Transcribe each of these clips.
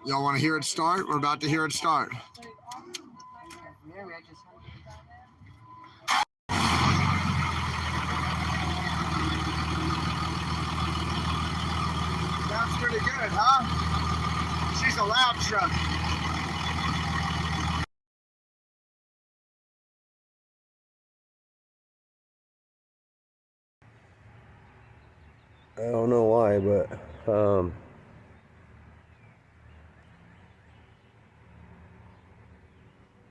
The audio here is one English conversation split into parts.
Y'all want to hear it start? We're about to hear it start. Sounds pretty good, huh? She's a loud truck. I don't know why, but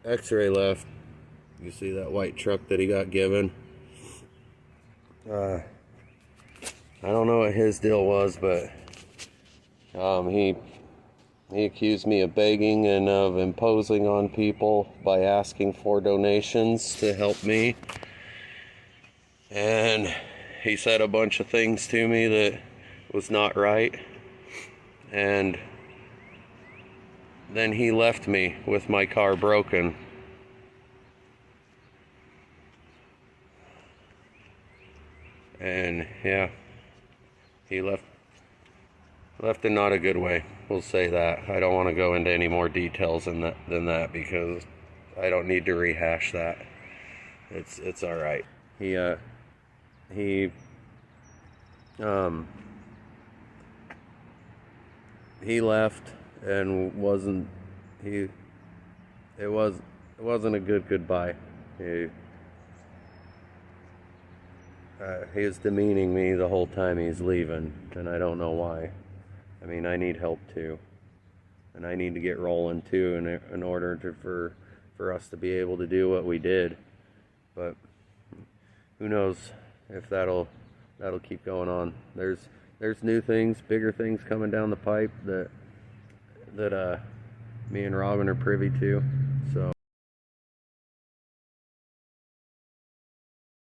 X-Ray left. You see that white truck that he got given? I don't know what his deal was, but he accused me of begging and of imposing on people by asking for donations to help me. And he said a bunch of things to me that was not right. And then he left me with my car broken. And yeah, he left in not a good way. We'll say that. I don't want to go into any more details than that because I don't need to rehash that. It's all right. He left and it wasn't a good goodbye. He was demeaning me the whole time he's leaving, and I don't know why. I mean, I need help too, and I need to get rolling too in order for us to be able to do what we did. But who knows if that'll keep going on. There's new things, bigger things coming down the pipe that me and Robin are privy to. So